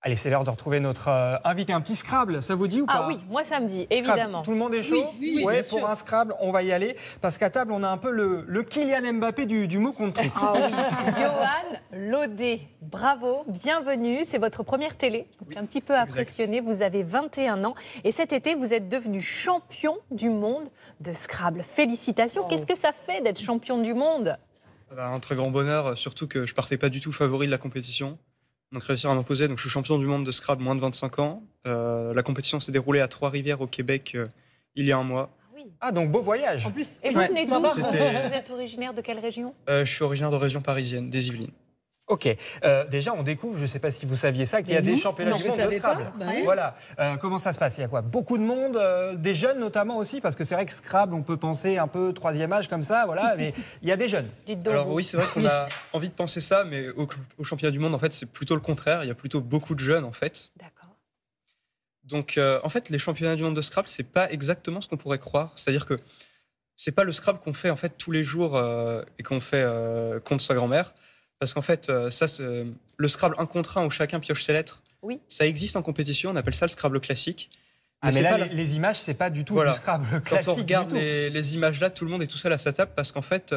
Allez, c'est l'heure de retrouver notre invité. Un petit Scrabble, ça vous dit ou pas? Ah oui, moi ça me dit, évidemment. Tout le monde est chaud? Oui, ouais, bien pour sûr. un Scrabble, on va y aller. Parce qu'à table, on a un peu le Kylian Mbappé du mot contre truc. Ah oui. Johan Lodé, bravo, bienvenue. C'est votre première télé, donc un petit peu impressionné. Vous avez 21 ans et cet été, vous êtes devenu champion du monde de Scrabble. Félicitations. Qu'est-ce que ça fait d'être champion du monde? Un très grand bonheur, surtout que je partais pas du tout favori de la compétition. Donc réussir à m'imposer, donc je suis champion du monde de Scrabble moins de 25 ans. La compétition s'est déroulée à Trois-Rivières au Québec il y a un mois. Ah, donc beau voyage. En plus, Et vous venez d'où? Vous C'était- êtes originaire de quelle région? Je suis originaire de région parisienne, des Yvelines. Ok, déjà on découvre, je ne sais pas si vous saviez ça, qu'il y a Mais des non, championnats non, du je monde de savais pas. Scrabble. Bah oui. Voilà, comment ça se passe? Il y a quoi? Beaucoup de monde, des jeunes notamment aussi, parce que c'est vrai que Scrabble, on peut penser un peu troisième âge comme ça, voilà, mais il y a des jeunes. Dites donc. Alors vous. oui, c'est vrai qu'on a envie de penser ça, mais au championnat du monde, en fait, c'est plutôt le contraire. Il y a plutôt beaucoup de jeunes, en fait. D'accord. Donc, en fait, les championnats du monde de Scrabble, c'est pas exactement ce qu'on pourrait croire. C'est-à-dire que c'est pas le Scrabble qu'on fait en fait tous les jours et qu'on fait contre sa grand-mère, parce qu'en fait, le Scrabble 1 contre 1 où chacun pioche ses lettres. Oui. Ça existe en compétition. On appelle ça le Scrabble classique. Ah, mais c'est là, pas les images, c'est pas du tout Voilà. du Scrabble Quand classique. on regarde du tout. les images là, tout le monde est tout seul à sa table parce qu'en fait,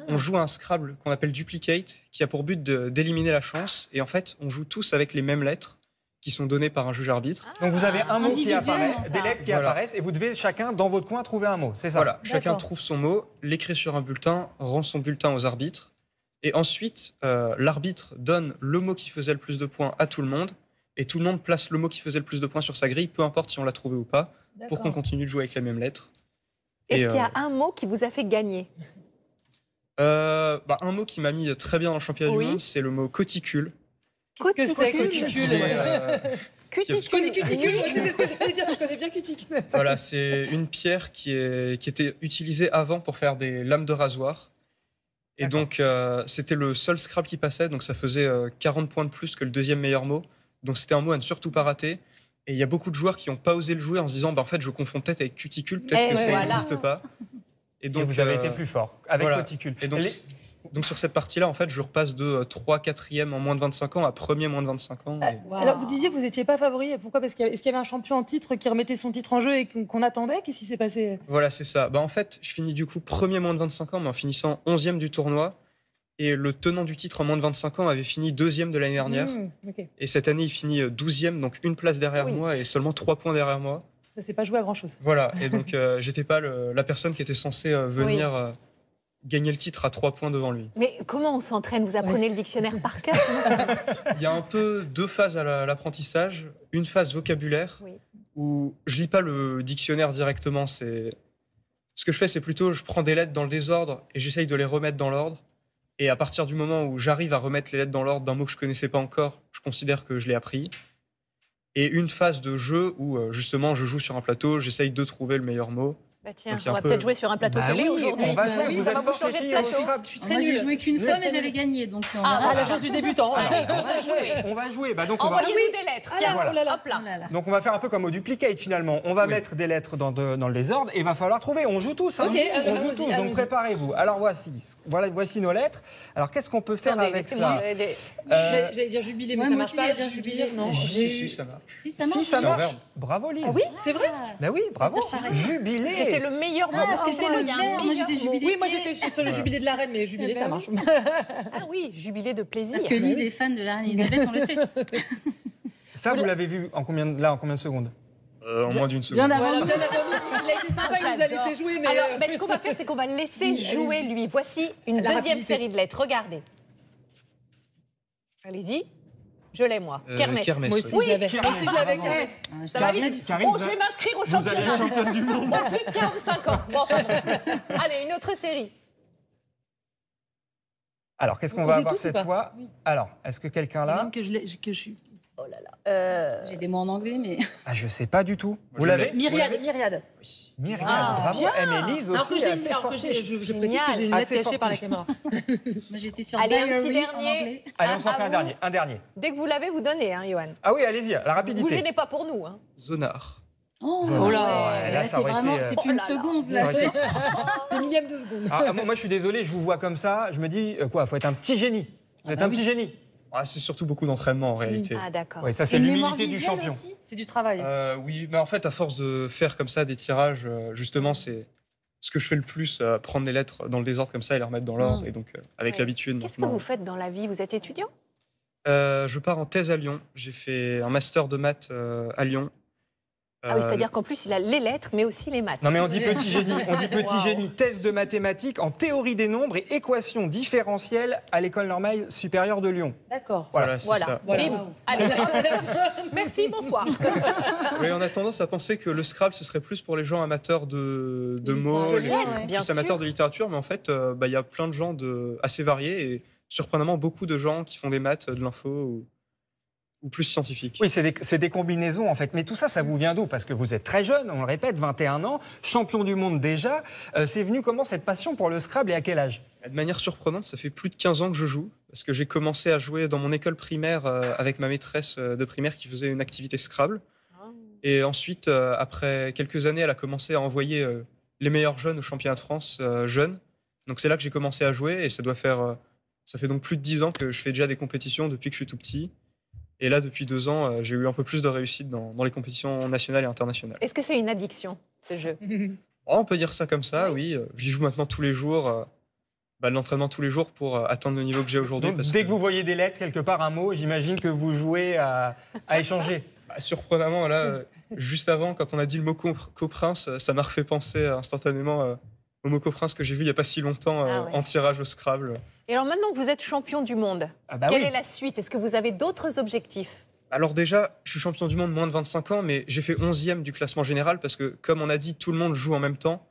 on joue à un Scrabble qu'on appelle Duplicate, qui a pour but d'éliminer la chance. Et en fait, on joue tous avec les mêmes lettres qui sont données par un juge arbitre. Donc vous avez un mot qui individuellement, apparaît, ça. des lettres qui Voilà. apparaissent, et vous devez chacun, dans votre coin, trouver un mot, c'est ça? Voilà, chacun D'accord. trouve son mot, l'écrit sur un bulletin, rend son bulletin aux arbitres. Et ensuite, l'arbitre donne le mot qui faisait le plus de points à tout le monde. Et tout le monde place le mot qui faisait le plus de points sur sa grille, peu importe si on l'a trouvé ou pas, pour qu'on continue de jouer avec les mêmes lettres. Est-ce Et, qu'il y a un mot qui vous a fait gagner? un mot qui m'a mis très bien dans le championnat Oui. du monde, c'est le mot cuticule. Qu'est-ce que c'est Cuticule. cuticule? C'est, Cuticule. Je connais cuticule, moi aussi, c'est ce que j'allais dire, je connais bien cuticule. voilà, c'est une pierre qui était utilisée avant pour faire des lames de rasoir. Et D'accord. donc, c'était le seul Scrabble qui passait, donc ça faisait 40 points de plus que le deuxième meilleur mot. Donc c'était un mot à ne surtout pas rater. Et il y a beaucoup de joueurs qui n'ont pas osé le jouer en se disant, en fait, je confonds peut-être avec cuticule, peut-être Eh que ça voilà. n'existe pas. Et Et donc, vous avez été plus fort, avec voilà. Cuticule. Et donc, donc sur cette partie-là, en fait, je repasse de 3 4e en moins de 25 ans à premier moins de 25 ans. Et- Alors, vous disiez que vous n'étiez pas favori. Pourquoi? Parce est-ce qu'il y avait un champion en titre qui remettait son titre en jeu et qu'on attendait? Qu'est-ce qui s'est passé? Voilà, c'est ça. En fait, je finis du coup premier moins de 25 ans, mais en finissant 11e du tournoi. Et le tenant du titre en moins de 25 ans avait fini 2e de l'année dernière. Ok. Et cette année, il finit 12e, donc une place derrière Oui. moi et seulement 3 points derrière moi. Ça s'est pas joué à grand-chose. Voilà, et donc j'étais pas la personne qui était censée venir gagner le titre à 3 points devant lui. Mais comment on s'entraîne? Vous apprenez le dictionnaire par cœur? Il y a un peu deux phases à l'apprentissage. Une phase vocabulaire, Oui. où je lis pas le dictionnaire directement. Ce que je fais, c'est plutôt, je prends des lettres dans le désordre et j'essaye de les remettre dans l'ordre. Et à partir du moment où j'arrive à remettre les lettres dans l'ordre d'un mot que je connaissais pas encore, je considère que je l'ai appris. Et une phase de jeu où justement je joue sur un plateau, j'essaye de trouver le meilleur mot. Bah tiens, Donc, il y a on un va peu- peut-être jouer sur un plateau Bah télé oui, aujourd'hui. on va Bah jouer, oui, vous ça êtes va vous fortes, changer les de filles, au plateau. Scrabble. Je suis très nulle, j'ai joué qu'une Vous fois, êtes mais très j'avais nulle. gagné. Donc, Ah, la chance du débutant. Alors, on va jouer, on va jouer. Bah, donc, on va... Envoyez-nous des lettres. Tiens, voilà. Oh là là. hop là. Oh là là. Donc on va faire un peu comme au Duplicate finalement. On va Oui. mettre des lettres dans le désordre et il va falloir trouver. On joue tous. Hein. Ok, on joue allons-y, tous. Donc allons-y. préparez-vous. Alors voici nos lettres. Alors qu'est-ce qu'on peut faire Attendez, avec laissez-moi, ça J'allais dire jubilé, mais Ouais, ça moi marche aussi, pas. j'allais dire jubilé. Non. Si, ça marche. Si, ça marche. Si ça C'est un marche. verbe. Bravo Lise. Ah oui, c'est vrai. Ben oui, bravo. Ça, pareil. Jubilé. C'était le meilleur mot. Ah, Parce que c'était moi, le il y a un verbe. Moi, meilleur j'étais mot. jubilé. Oui, moi j'étais sur le jubilé de la reine, mais jubilé, Eh ben ça marche. Ah oui, jubilé de plaisir. Parce que Lise est fan de la reine Elisabeth, on le sait. Ça vous l'avez vu en combien de secondes? En moins d'une seconde. Bien avant Voilà, nous. bien avant nous. Il a été sympa, il nous a J'adore. laissé jouer, mais. Alors, ce qu'on va faire, c'est qu'on va le laisser jouer lui. Voici une La deuxième rapidité. série de lettres. Regardez. Allez-y. Je l'ai, moi. Kermesse. Kermesse, Moi aussi, oui. je l'avais. Kermesse. Moi aussi, je l'avais, Bravo. Kermesse. Ah, Ça va j'ai vite. rien du tout. Karine, Oh, je vais m'inscrire au vous allez être championnat. championne du monde. Dans plus de 45 ans. Bon, allez, une autre série. Alors qu'est-ce qu'on On va joue avoir tous ou cette pas? fois? Oui. Alors est-ce que quelqu'un là? Même que je suis. Oh là là. J'ai des mots en anglais, mais. Ah je sais pas du tout. Vous je l'avez? l'ai. Myriade, Myriade. Myriade, Ah, bravo. bien. Mais Lise Alors aussi. que j'ai assez alors que fortiche. je précise Génial. que j'ai une lettre Assez cachée par la fortiche. caméra. Moi, j'étais sur Allez, un diary petit en dernier. anglais. Allez, on s'en À fait un vous. dernier. Un dernier. Dès que vous l'avez, vous donnez, hein, Johan. Ah oui, allez-y, la Vous rapidité. gênez pas pour nous. Hein. Zonar. Oh, Voilà. là. Ouais, là, ça c'est aurait vraiment, été, c'est plus une Oh là là. seconde. Ça Là. aurait été- Des millièmes de seconde. Ah, moi, je suis désolé, je vous vois comme ça. Je me dis, quoi, faut être un petit génie. Vous Ah êtes bah un oui. petit génie. Ah, c'est surtout beaucoup d'entraînement en réalité. Ah, d'accord. Oui, ça c'est Une mémoire l'humilité du visuelle champion. aussi C'est du travail. Oui, mais en fait, à force de faire comme ça des tirages, justement, c'est ce que je fais le plus, prendre les lettres dans le désordre comme ça et les remettre dans l'ordre. Et donc, avec Ouais. l'habitude, Qu'est-ce que maintenant. vous faites dans la vie? Vous êtes étudiant? Je pars en thèse à Lyon. J'ai fait un master de maths à Lyon. Ah oui, c'est-à-dire qu'en plus, il a les lettres, mais aussi les maths. Non mais on dit petit génie, Wow. génie, thèse de mathématiques en théorie des nombres et équations différentielles à l'école normale supérieure de Lyon. D'accord. Voilà, c'est Voilà. ça. Voilà. Bim. Allez, hop. Merci, bonsoir. Oui, on a tendance à penser que le Scrabble, ce serait plus pour les gens amateurs de mots, De les lettres, ouais. Bien plus amateurs sûr. de littérature, mais en fait, il y a plein de gens assez variés et surprenamment beaucoup de gens qui font des maths, de l'info ou plus scientifiques. Oui, c'est des combinaisons en fait. Mais tout ça, ça vous vient d'où? Parce que vous êtes très jeune, on le répète, 21 ans, champion du monde déjà. C'est venu comment cette passion pour le Scrabble et à quel âge? De manière surprenante, ça fait plus de 15 ans que je joue, parce que j'ai commencé à jouer dans mon école primaire avec ma maîtresse de primaire qui faisait une activité Scrabble. Et ensuite, après quelques années, elle a commencé à envoyer les meilleurs jeunes au championnat de France jeunes. Donc c'est là que j'ai commencé à jouer et ça fait donc plus de 10 ans que je fais déjà des compétitions depuis que je suis tout petit. Et là, depuis 2 ans, j'ai eu un peu plus de réussite dans les compétitions nationales et internationales. Est-ce que c'est une addiction, ce jeu? Oh, on peut dire ça comme ça, oui. J'y joue maintenant tous les jours, de l'entraînement tous les jours pour atteindre le niveau que j'ai aujourd'hui. Donc, dès que vous voyez des lettres, quelque part un mot, j'imagine que vous jouez à échanger. Surprenamment, là, juste avant, quand on a dit le mot coprince, ça m'a refait penser instantanément au mot coprince que j'ai vu il n'y a pas si longtemps Ah ouais. en tirage au Scrabble. Et alors maintenant que vous êtes champion du monde, Ah bah quelle oui. est la suite? Est-ce que vous avez d'autres objectifs? Alors déjà, je suis champion du monde moins de 25 ans, mais j'ai fait 11e du classement général parce que, comme on a dit, tout le monde joue en même temps.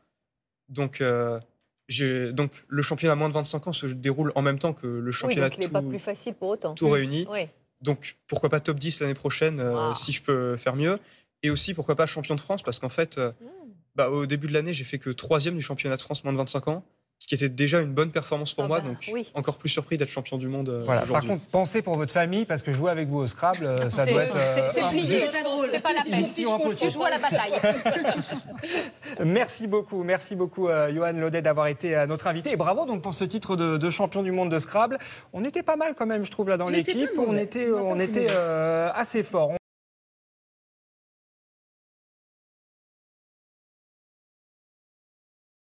Donc, donc le championnat moins de 25 ans se déroule en même temps que le Oui, championnat donc il n'est pas plus facile pour autant. tout réuni. Oui. Donc pourquoi pas top 10 l'année prochaine Wow. si je peux faire mieux. Et aussi pourquoi pas champion de France parce qu'en fait, au début de l'année, j'ai fait que 3e du championnat de France moins de 25 ans. Ce qui était déjà une bonne performance pour Ah moi, bah, donc oui. encore plus surpris d'être champion du monde Voilà. Par aujourd'hui. contre, pensez pour votre famille, parce que jouer avec vous au Scrabble, ça C'est doit être. c'est plié, c'est pas la peine. Mission impossible. Tu joues à la bataille. Merci beaucoup, Johan Laudet d'avoir été notre invité. Et bravo donc pour ce titre de champion du monde de Scrabble. On était pas mal quand même, je trouve, là dans On était l'équipe. pas mauvais. On était assez fort.